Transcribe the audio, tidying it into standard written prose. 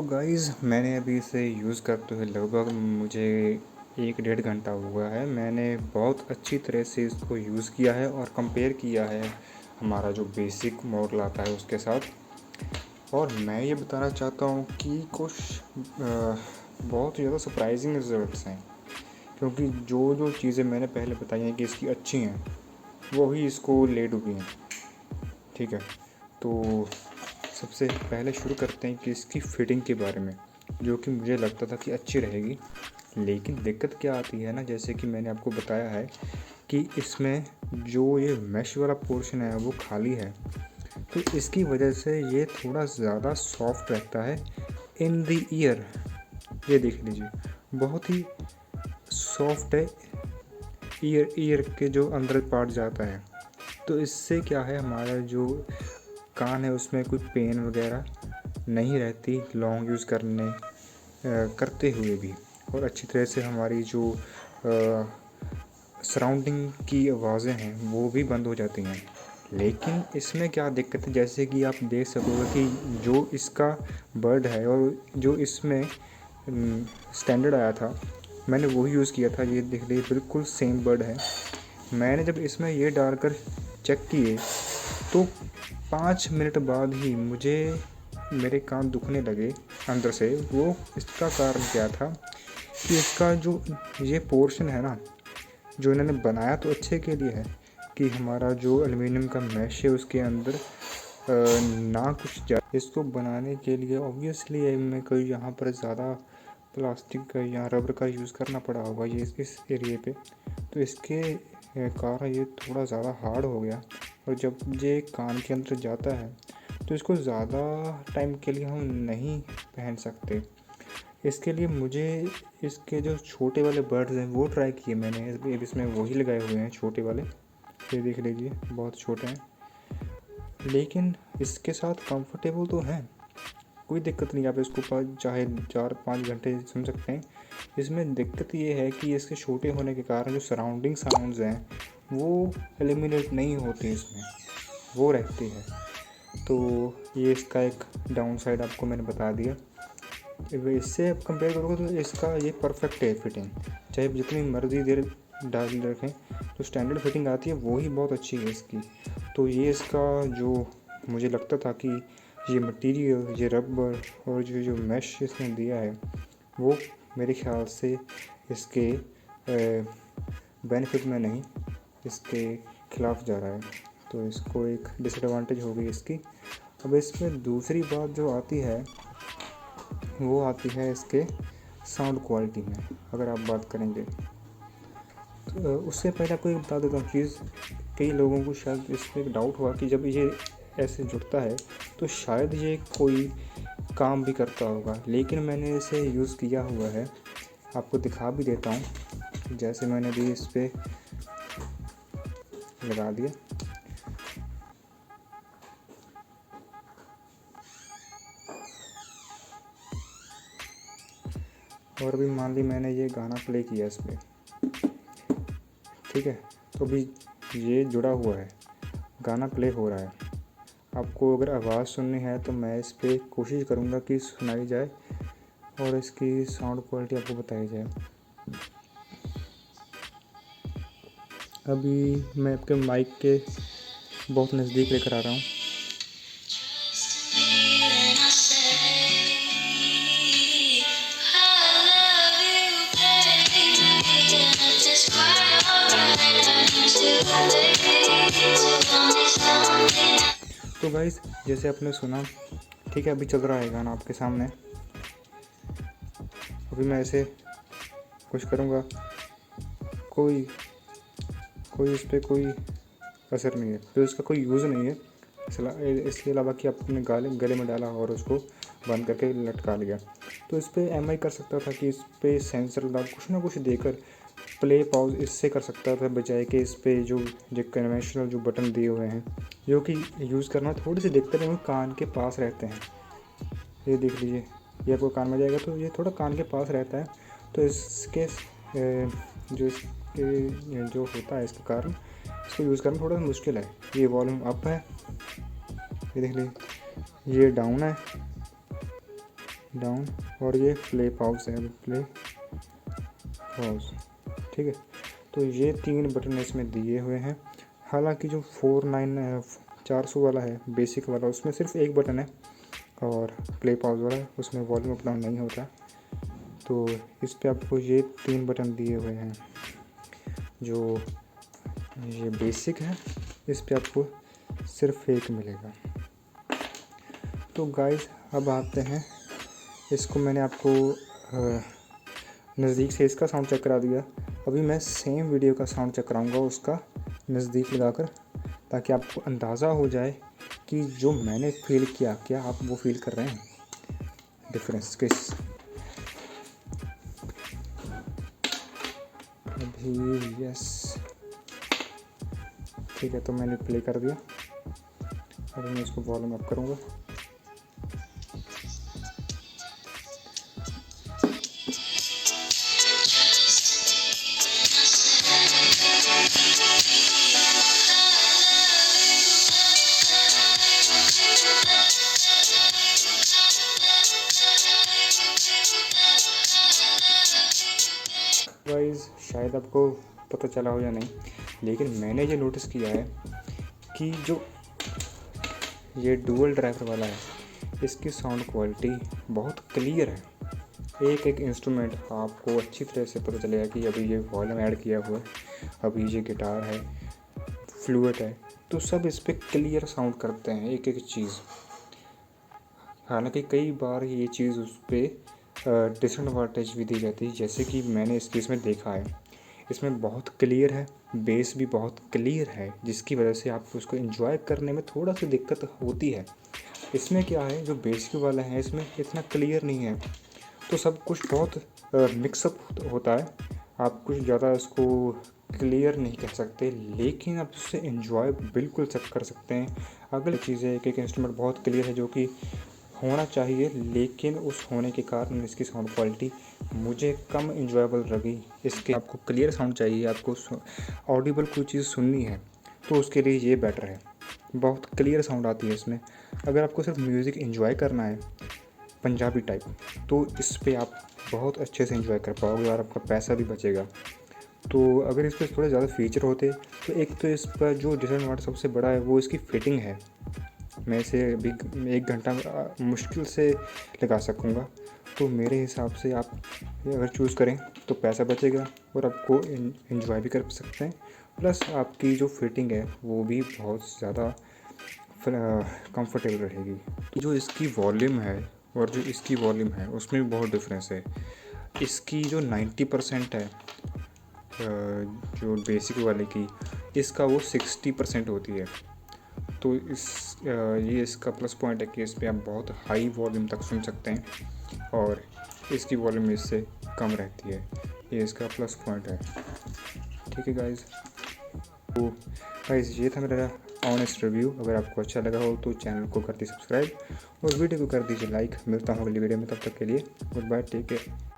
तो गाइज़ मैंने अभी इसे यूज़ करते हुए लगभग मुझे 1 डेढ़ घंटा हुआ है। मैंने बहुत अच्छी तरह से इसको यूज़ किया है और कंपेयर किया है हमारा जो बेसिक मॉडल आता है उसके साथ। और मैं ये बताना चाहता हूँ कि कुछ बहुत ज़्यादा सरप्राइजिंग रिज़ल्ट्स हैं, क्योंकि जो जो चीज़ें मैंने पहले बताई हैं कि इसकी अच्छी हैं वही इसको ले डूबी हैं। ठीक है, तो सबसे पहले शुरू करते हैं कि इसकी फ़िटिंग के बारे में, जो कि मुझे लगता था कि अच्छी रहेगी। लेकिन दिक्कत क्या आती है ना, जैसे कि मैंने आपको बताया है कि इसमें जो ये मैश वाला पोर्शन है वो खाली है, तो इसकी वजह से ये थोड़ा ज़्यादा सॉफ्ट रहता है इन द ईयर। ये देख लीजिए, बहुत ही सॉफ्ट है ईयर के जो अंदर पार्ट जाता है। तो इससे क्या है, हमारा जो कान है उसमें कोई पेन वगैरह नहीं रहती लॉन्ग यूज़ करते हुए भी, और अच्छी तरह से हमारी जो सराउंडिंग की आवाज़ें हैं वो भी बंद हो जाती हैं। लेकिन इसमें क्या दिक्कत है, जैसे कि आप देख सकोगे कि जो इसका बर्ड है और जो इसमें स्टैंडर्ड आया था, मैंने वही यूज़ किया था। ये देख लीजिए, बिल्कुल सेम बर्ड है। मैंने जब इसमें ये डालकर चेक किए तो 5 मिनट बाद ही मुझे मेरे कान दुखने लगे अंदर से। वो इसका कारण क्या था कि इसका जो ये पोर्शन है ना, जो इन्होंने बनाया तो अच्छे के लिए है कि हमारा जो एल्युमिनियम का मैश है उसके अंदर ना कुछ इसको बनाने के लिए ऑब्वियसली मैं कोई यहाँ पर ज़्यादा प्लास्टिक का या रबर का यूज़ करना पड़ा होगा ये इस एरिए पे, तो इसके कारण ये थोड़ा ज़्यादा हार्ड हो गया। और जब ये कान के अंदर जाता है तो इसको ज़्यादा टाइम के लिए हम नहीं पहन सकते। इसके लिए मुझे इसके जो छोटे वाले बर्ड्स हैं वो ट्राई किए मैंने, इसमें वही लगाए हुए हैं छोटे वाले, ये देख लीजिए बहुत छोटे हैं, लेकिन इसके साथ कंफर्टेबल तो हैं, कोई दिक्कत नहीं। आप इसको चाहे 4-5 घंटे सुन सकते हैं। इसमें दिक्कत ये है कि इसके छोटे होने के कारण जो सराउंडिंग साउंड्स हैं वो एलिमिनेट नहीं होते, इसमें वो रहती है। तो ये इसका एक डाउन साइड आपको मैंने बता दिया। इससे आप कंपेयर करोगे तो इसका ये परफेक्ट है फिटिंग, चाहे जितनी मर्जी देर डाल रखें तो स्टैंडर्ड फिटिंग आती है वो ही बहुत अच्छी है इसकी। तो ये इसका जो मुझे लगता था कि ये मटेरियल, ये रबर और जो मैश इसने दिया है वो मेरे ख्याल से इसके बेनिफिट में नहीं, इसके खिलाफ जा रहा है, तो इसको एक डिसएडवांटेज हो गई इसकी। अब इसमें दूसरी बात जो आती है वो आती है इसके साउंड क्वालिटी में। अगर आप बात करेंगे तो उससे पहले आपको एक बता देता हूँ चीज़, कई लोगों को शायद इसमें एक डाउट हुआ कि जब ये ऐसे जुड़ता है तो शायद ये कोई काम भी करता होगा, लेकिन मैंने इसे यूज़ किया हुआ है, आपको दिखा भी देता हूँ। जैसे मैंने भी इस पर लगा दिया और अभी मान ली मैंने ये गाना प्ले किया इस पर, ठीक है, तो अभी ये जुड़ा हुआ है, गाना प्ले हो रहा है। आपको अगर आवाज़ सुननी है तो मैं इस पर कोशिश करूँगा कि सुनाई जाए और इसकी साउंड क्वालिटी आपको बताई जाए। अभी मैं आपके माइक के बहुत नज़दीक लेकर आ रहा हूँ। तो गाइस जैसे आपने सुना, ठीक है, अभी चल रहा है गाना आपके सामने। अभी मैं ऐसे कुछ करूँगा, कोई इस पर कोई असर नहीं है, तो इसका कोई यूज़ नहीं है इसके अलावा कि आपने गले में डाला और उसको बंद करके लटका लिया। तो इस पर एम आई कर सकता था कि इस पर सेंसर लगा कुछ ना कुछ देकर प्ले पॉज इससे कर सकता था, बजाय कि इस पर जो कन्वेंशनल जो बटन दिए हुए हैं जो कि यूज़ करना थोड़ी सी दिक्कत है, वो कान के पास रहते हैं। ये देख लीजिए, ये आपको कान में जाएगा तो ये थोड़ा कान के पास रहता है, तो इसके जो होता है इसके कारण इसको यूज़ करना थोड़ा मुश्किल है। ये वॉल्यूम अप है, ये देख लीजिए, ये डाउन है, डाउन, और ये प्ले पाउस है, प्ले पाउस, ठीक है। तो ये 3 बटन इसमें दिए हुए हैं। हालांकि जो 400 वाला है बेसिक वाला, उसमें सिर्फ एक बटन है, और प्ले पाउस वाला है उसमें वॉल्यूम अप डाउन नहीं होता। तो इस पे आपको ये 3 बटन दिए हुए हैं। जो ये बेसिक है इस पे आपको सिर्फ एक मिलेगा। तो गाइस अब आते हैं, इसको मैंने आपको नज़दीक से इसका साउंड चेक करा दिया। अभी मैं सेम वीडियो का साउंड चेक कराऊंगा उसका नज़दीक लगाकर, ताकि आपको अंदाज़ा हो जाए कि जो मैंने फील किया, क्या आप वो फील कर रहे हैं डिफरेंस किस। अभी यस, ठीक है, तो मैंने प्ले कर दिया। अभी मैं इसको वॉल्यूम अप करूँगा। गाइस शायद आपको पता चला हो या नहीं, लेकिन मैंने ये नोटिस किया है कि जो ये डुअल ड्राइवर वाला है, इसकी साउंड क्वालिटी बहुत क्लियर है। एक एक इंस्ट्रूमेंट आपको अच्छी तरह से पता चलेगा कि अभी ये वॉल्यूम ऐड किया हुआ है, अभी ये गिटार है, फ्लूट है, तो सब इस पर क्लियर साउंड करते हैं एक एक चीज़। हालांकि कई बार ये चीज़ उस पर डिसएडवांटेज भी दी जाती है, जैसे कि मैंने इस केस में देखा है। इसमें बहुत क्लियर है, बेस भी बहुत क्लियर है, जिसकी वजह से आपको उसको एंजॉय करने में थोड़ा सी दिक्कत होती है। इसमें क्या है, जो बेसिक वाला है इसमें इतना क्लियर नहीं है, तो सब कुछ बहुत मिक्सअप होता है। आप कुछ ज़्यादा इसको क्लियर नहीं कह सकते, लेकिन आप उससे एंजॉय बिल्कुल सब कर सकते हैं। अगली चीज़ है, एक एक इंस्ट्रूमेंट बहुत क्लियर है, जो कि होना चाहिए, लेकिन उस होने के कारण इसकी साउंड क्वालिटी मुझे कम इंजॉयबल लगी। इसके आपको क्लियर साउंड चाहिए, आपको ऑडिबल कोई चीज़ सुननी है, तो उसके लिए ये बेटर है। बहुत क्लियर साउंड आती है इसमें। अगर आपको सिर्फ म्यूज़िक एंजॉय करना है पंजाबी टाइप, तो इस पर आप बहुत अच्छे से एंजॉय कर पाओगे और आपका पैसा भी बचेगा। तो अगर इस पर थोड़े ज़्यादा फीचर होते, तो एक तो इस पर जो डिसएडवांटेज सबसे बड़ा है वो इसकी फिटिंग है। मैं इसे अभी 1 घंटा मुश्किल से लगा सकूँगा। तो मेरे हिसाब से आप अगर चूज़ करें तो पैसा बचेगा और आपको एंजॉय भी कर सकते हैं, प्लस आपकी जो फिटिंग है वो भी बहुत ज़्यादा कंफर्टेबल रहेगी। जो इसकी वॉल्यूम है और जो इसकी वॉल्यूम है उसमें भी बहुत डिफरेंस है। इसकी जो 90% है जो बेसिक वाले की, इसका वो 60% होती है। तो ये इसका प्लस पॉइंट है कि इस पर आप बहुत हाई वॉल्यूम तक सुन सकते हैं और इसकी वॉल्यूम इससे कम रहती है। ये इसका प्लस पॉइंट है। ठीक है गाइज़, तो गाइज़ ये था मेरा ऑनेस्ट रिव्यू। अगर आपको अच्छा लगा हो तो चैनल को कर दीजिए सब्सक्राइब और वीडियो को कर दीजिए लाइक। मिलता हूँ अगली वीडियो में, तब तक के लिए गुड बाय, टेक केयर।